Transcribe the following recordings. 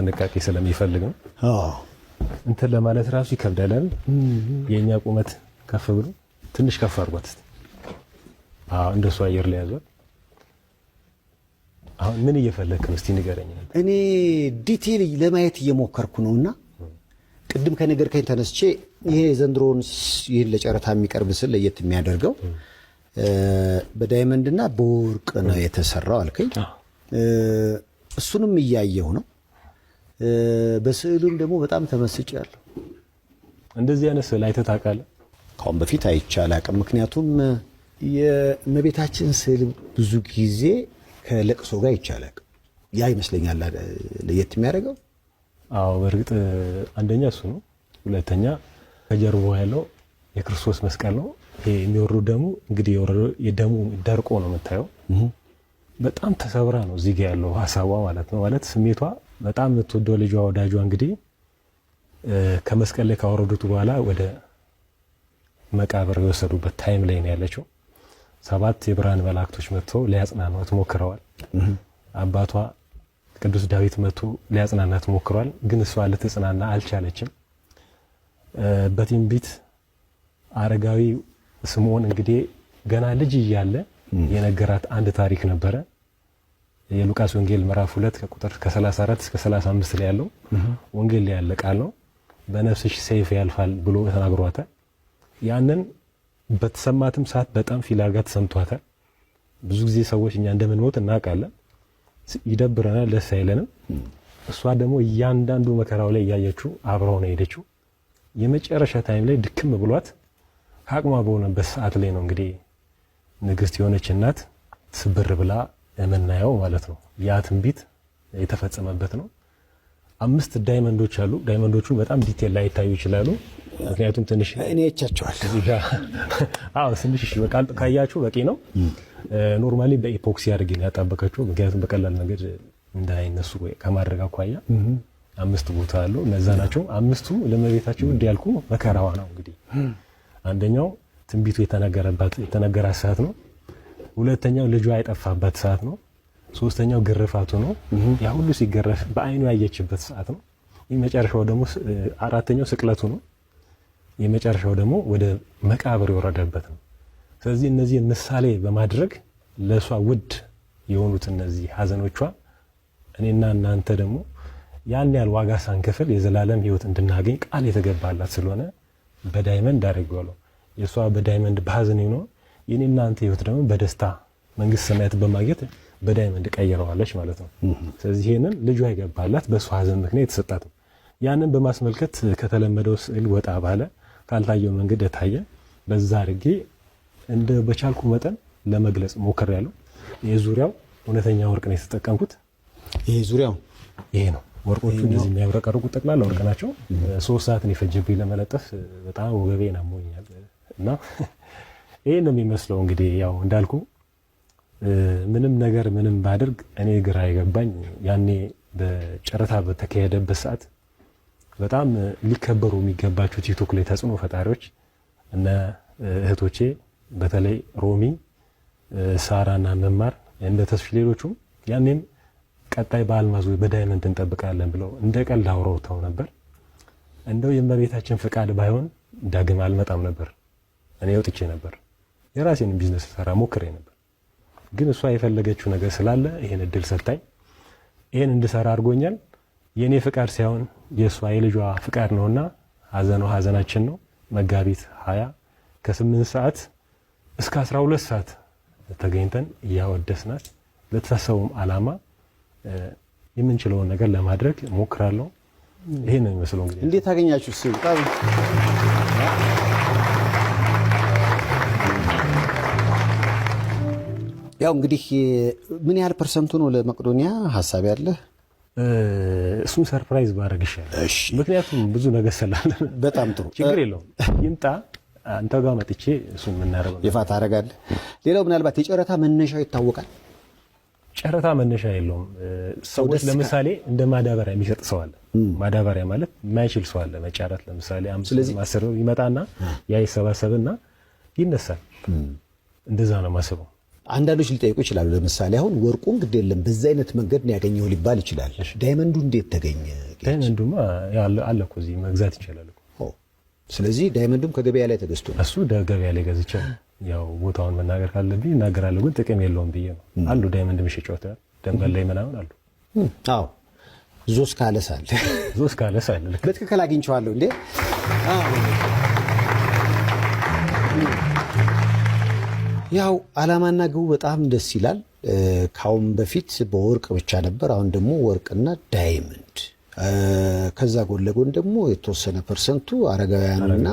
ጥንቃቄ ስለሚፈልግ ነው። እንትን ለማለት ራሱ ይከብዳል። የኛ ቁመት ከፍ ብሎ ትንሽ ከፍ አድርጓት እስቲ። እንደሱ አየር ላይ ያዟት። አሁን ምን እየፈለክ ነው እስቲ ንገረኝ። እኔ ዲቴል ለማየት እየሞከርኩ ነውና ቅድም ከነገርከኝ ተነስቼ ይሄ ዘንድሮን ይሄን ለጨረታ የሚቀርብ ስል ለየት የሚያደርገው በዳይመንድና በወርቅ ነው የተሰራው አልከኝ። እሱንም እያየሁ ነው። በስዕሉም ደግሞ በጣም ተመስጫለሁ። እንደዚህ አይነት ስዕል አይተህ ታውቃለህ? ካሁን በፊት አይቼ አላውቅም። ምክንያቱም የእመቤታችን ስዕል ብዙ ጊዜ ከለቅሶ ጋር ይቻላል። ያ ይመስለኛል ለየት የሚያደርገው። አዎ በእርግጥ አንደኛ እሱ ነው። ሁለተኛ ከጀርባው ያለው የክርስቶስ መስቀል ነው። ይሄ የሚወርዱ ደሙ እንግዲህ የደሙ ደርቆ ነው የምታየው። በጣም ተሰብራ ነው እዚህ ጋር ያለው ሀሳቧ ማለት ነው። ማለት ስሜቷ በጣም የምትወደው ልጇ ወዳጇ እንግዲህ ከመስቀል ላይ ካወረዱት በኋላ ወደ መቃብር የወሰዱበት ታይም ላይ ነው ያለችው። 7 የብርሃን መላእክቶች መጥተው ሊያጽናኗት ሞክረዋል። አባቷ ቅዱስ ዳዊት መጥቶ ሊያጽናናት ሞክሯል። ግን እሷ ልትጽናና አልቻለችም። በትንቢት አረጋዊ ስምዖን እንግዲህ ገና ልጅ እያለ የነገራት አንድ ታሪክ ነበረ። የሉቃስ ወንጌል ምዕራፍ 2 ከቁጥር ከ34 እስከ 35 ላይ ያለው ወንጌል ላይ ያለ ቃል ነው። በነፍስሽ ሰይፍ ያልፋል ብሎ ተናግሯታል። ያንን በተሰማትም ሰዓት በጣም ፊላጋ ተሰምቷታል። ብዙ ጊዜ ሰዎች እኛ እንደምንሞት እናውቃለን፣ ይደብረናል፣ ደስ አይለንም። እሷ ደግሞ እያንዳንዱ መከራው ላይ እያየችው አብረው ነው ሄደችው። የመጨረሻ ታይም ላይ ድክም ብሏት አቅሟ በሆነበት ሰዓት ላይ ነው እንግዲህ ንግስት የሆነች እናት ስብር ብላ የምናየው ማለት ነው። ያ ትንቢት የተፈጸመበት ነው። 5 ዳይመንዶች አሉ። ዳይመንዶቹ በጣም ዲቴል ላይ ይታዩ ይችላሉ። ምክንያቱም ትንሽ እኔ እቻቸዋለሁ። ትንሽ በቃ ካያችሁ በቂ ነው። ኖርማሊ በኢፖክሲ አድርጌ ነው ያጣበቀችው። ምክንያቱም በቀላል መንገድ እንዳይነሱ ከማድረግ አኳያ 5 ቦታ አሉ። እነዛ ናቸው 5ቱ ለእመቤታችን ውድ ያልኩ መከራዋ ነው። እንግዲህ አንደኛው ትንቢቱ የተነገራት ሰዓት ነው። ሁለተኛው ልጇ የጠፋበት ሰዓት ነው። ሶስተኛው ግርፋቱ ነው። ያ ሁሉ ሲገረፍ በአይኑ ያየችበት ሰዓት ነው። የመጨረሻው ደግሞ አራተኛው ስቅለቱ ነው። የመጨረሻው ደግሞ ወደ መቃብር የወረደበት ነው። ስለዚህ እነዚህን ምሳሌ በማድረግ ለሷ ውድ የሆኑት እነዚህ ሀዘኖቿ እኔና እናንተ ደግሞ ያን ያህል ዋጋ ሳንከፍል የዘላለም ሕይወት እንድናገኝ ቃል የተገባላት ስለሆነ በዳይመንድ አድርገዋለሁ። የሷ በዳይመንድ በሀዘን ነው፣ የኔ እናንተ ሕይወት ደግሞ በደስታ መንግስት ሰማያት በማግኘት በዳይመንድ ቀይረዋለች ማለት ነው። ስለዚህ ይሄንን ልጇ ይገባላት በሷ ሀዘን ምክንያት የተሰጣት ነው። ያንን በማስመልከት ከተለመደው ስዕል ወጣ ባለ ካልታየው መንገድ ታየ። በዛ አድርጌ እንደ በቻልኩ መጠን ለመግለጽ ሞክሬያለሁ። የዙሪያው እውነተኛ ወርቅ ነው የተጠቀምኩት። ይሄ ዙሪያው ይሄ ነው። ወርቆቹ እንደዚህ የሚያብረቀርቁ ጠቅላላ ወርቅ ናቸው። 3 ሰዓት ነው የፈጀብኝ ለመለጠፍ። በጣም ወገቤን አሞኛል እና ይሄ ነው የሚመስለው። እንግዲህ ያው እንዳልኩ ምንም ነገር ምንም ባደርግ እኔ ግራ የገባኝ ያኔ በጨረታ በተካሄደበት ሰዓት በጣም ሊከበሩ የሚገባቸው ቲክቶክ ላይ ተጽዕኖ ፈጣሪዎች እነ እህቶቼ በተለይ ሮሚ፣ ሳራና መማር እንደ ተስፋ ሌሎቹም ያኔም ቀጣይ በአልማዝ ወይ በዳይመንድ እንጠብቃለን ብለው እንደ ቀልድ አውርተው ነበር። እንደው የእመቤታችን ፍቃድ ባይሆን ዳግም አልመጣም ነበር። እኔ ወጥቼ ነበር የራሴን ቢዝነስ ሰራ ሞክሬ ነበር። ግን እሷ የፈለገችው ነገር ስላለ ይሄን እድል ሰጣኝ። ይሄን እንድሰራ አድርጎኛል። የኔ ፍቃድ ሳይሆን የሷ የልጇ ፍቃድ ነውና ሀዘኗ ሀዘናችን ነው። መጋቢት 20 ከ8 ሰዓት እስከ 12 ሰዓት ተገኝተን እያወደስናት ለተሳሰቡም ዓላማ የምንችለውን ነገር ለማድረግ ሞክራለሁ። ይሄ ነው የሚመስለው። እንግዲህ እንዴት ታገኛችሁ? ያው እንግዲህ ምን ያህል ፐርሰንቱ ነው ለመቄዶንያ ሐሳብ ያለ? እሱን ሰርፕራይዝ ባደርግ ይሻላል። ምክንያቱም ብዙ ነገር ስላለ። በጣም ጥሩ፣ ችግር የለውም። ይምጣ አንተ ጋር መጥቼ እሱን የምናደርገው ይፋ ታደርጋለህ። ሌላው ምናልባት የጨረታ መነሻው ይታወቃል? ጨረታ መነሻ የለውም። ሰዎች ለምሳሌ እንደ ማዳበሪያ የሚሰጥ ሰው አለ። ማዳበሪያ ማለት የማይችል ሰው አለ መጫረት። ለምሳሌ 5 ይመጣና ያ ይሰባሰብና ይነሳል። እንደዛ ነው ማስበው። አንዳንዶች ሊጠይቁ ይችላሉ። ለምሳሌ አሁን ወርቁን ግድ የለም በዛ አይነት መንገድ ነው ያገኘው ሊባል ይችላል። ዳይመንዱ እንዴት ተገኘ? ዳይመንዱማ አለ እኮ እዚህ መግዛት ይችላል እኮ። ስለዚህ ዳይመንዱም ከገበያ ላይ ተገዝቶ ነው? እሱ ገበያ ላይ ገዝቼ ያው ቦታውን መናገር ካለብኝ እናገራለሁ፣ ግን ጥቅም የለውም ብዬ ነው። አሉ ዳይመንድ ምሽጫዎች ደንበል ላይ ምናምን አሉ። አዎ ዞስ ካለሳል በትክክል አግኝቼዋለሁ እንዴ። ያው ዓላማና ግቡ በጣም ደስ ይላል። ካሁን በፊት በወርቅ ብቻ ነበር፣ አሁን ደግሞ ወርቅና ዳይመንድ፣ ከዛ ጎን ለጎን ደግሞ የተወሰነ ፐርሰንቱ አረጋውያኑና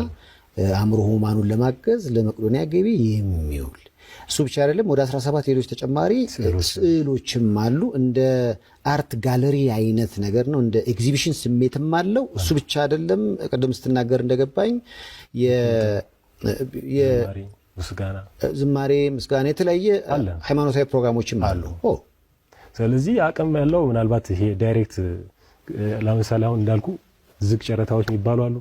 አእምሮ ህሙማኑን ለማገዝ ለመቄዶንያ ገቢ የሚውል እሱ ብቻ አይደለም። ወደ 17 ሌሎች ተጨማሪ ስዕሎችም አሉ። እንደ አርት ጋለሪ አይነት ነገር ነው። እንደ ኤግዚቢሽን ስሜትም አለው። እሱ ብቻ አይደለም። ቅድም ስትናገር እንደገባኝ ዝማሬ፣ ምስጋና፣ የተለያየ ሃይማኖታዊ ፕሮግራሞችም አሉ። ስለዚህ አቅም ያለው ምናልባት ይሄ ዳይሬክት ለምሳሌ አሁን እንዳልኩ ዝግ ጨረታዎች የሚባሉ አሉ።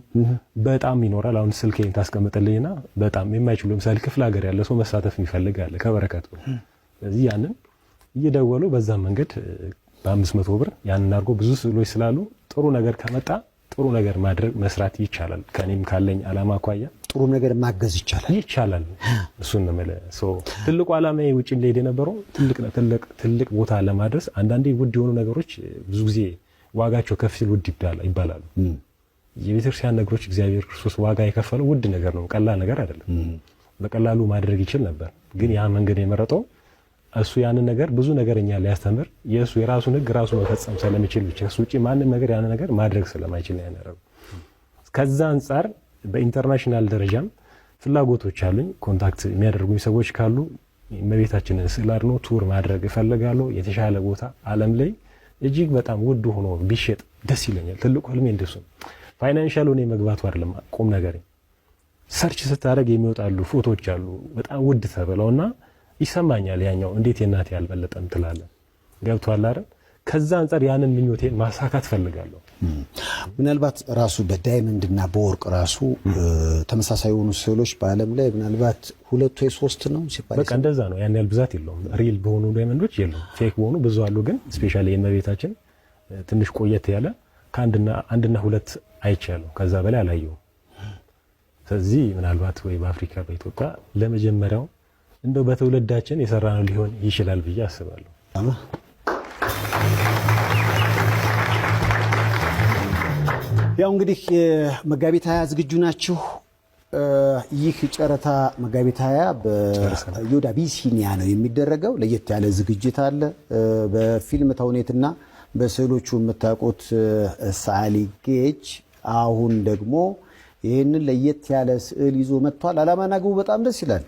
በጣም ይኖራል። አሁን ስልኬን ታስቀምጥልኝና በጣም የማይችሉ ለምሳሌ ክፍለ ሀገር ያለ ሰው መሳተፍ የሚፈልግ አለ ከበረከቱ። ስለዚህ ያንን እየደወሉ በዛ መንገድ በ500 ብር ያንን አድርጎ ብዙ ስዕሎች ስላሉ ጥሩ ነገር ከመጣ ጥሩ ነገር ማድረግ መስራት ይቻላል። ከኔም ካለኝ አላማ አኳያ ጥሩ ነገር ማገዝ ይቻላል። እሱን ነው ማለት ትልቁ አላማዬ ውጪ እንደሄደ የነበረው ትልቅ ቦታ ለማድረስ አንዳንዴ ውድ የሆኑ ነገሮች ብዙ ጊዜ ዋጋቸው ከፍ ሲል ውድ ይባላሉ። የቤተክርስቲያን ነገሮች እግዚአብሔር ክርስቶስ ዋጋ የከፈለው ውድ ነገር ነው፣ ቀላል ነገር አይደለም። በቀላሉ ማድረግ ይችል ነበር፣ ግን ያ መንገድ የመረጠው እሱ ያንን ነገር ብዙ ነገርኛ ሊያስተምር የእሱ የራሱን ሕግ ራሱ መፈጸም ስለሚችል ብቻ እሱ ውጪ ማንም ነገር ያንን ነገር ማድረግ ስለማይችል ነው ያደረገው። ከዛ አንጻር በኢንተርናሽናል ደረጃም ፍላጎቶች አሉኝ። ኮንታክት የሚያደርጉኝ ሰዎች ካሉ እመቤታችንን ስዕል አድኖ ቱር ማድረግ እፈልጋለሁ። የተሻለ ቦታ ዓለም ላይ እጅግ በጣም ውድ ሆኖ ቢሸጥ ደስ ይለኛል። ትልቁ ህልሜ እንደሱ ነው። ፋይናንሻል ሆነ መግባቱ አይደለም ቁም ነገር። ሰርች ስታደርግ የሚወጣሉ ፎቶዎች አሉ በጣም ውድ ተብለውና ይሰማኛል። ያኛው እንዴት የእናቴ ያልበለጠም ትላለህ። ገብቷል አይደል? ከዛ አንፃር ያንን ምኞቴን ማሳካት ፈልጋለሁ። ምናልባት ራሱ በዳይመንድና በወርቅ ራሱ ተመሳሳይ የሆኑ ስዕሎች በዓለም ላይ ምናልባት 2 ወይ 3 ነው ሲባል በቃ እንደዛ ነው። ያን ያህል ብዛት የለውም። ሪል በሆኑ ዳይመንዶች የለውም። ፌክ በሆኑ ብዙ አሉ። ግን ስፔሻሊ የእመቤታችን ትንሽ ቆየት ያለ ከአንድና 2 አይቻለሁ። ከዛ በላይ አላየሁም። ስለዚህ ምናልባት ወይ በአፍሪካ በኢትዮጵያ ለመጀመሪያው እንደው በትውልዳችን የሰራነው ሊሆን ይችላል ብዬ አስባለሁ። ያው እንግዲህ መጋቢት 20 ዝግጁ ናችሁ? ይህ ጨረታ መጋቢት 20 በዮድ አቢሲኒያ ነው የሚደረገው። ለየት ያለ ዝግጅት አለ። በፊልም ተውኔትና በስዕሎቹ የምታውቁት ሰዓሊ ጌጅ አሁን ደግሞ ይህንን ለየት ያለ ስዕል ይዞ መጥቷል። ዓላማና ግቡ በጣም ደስ ይላል።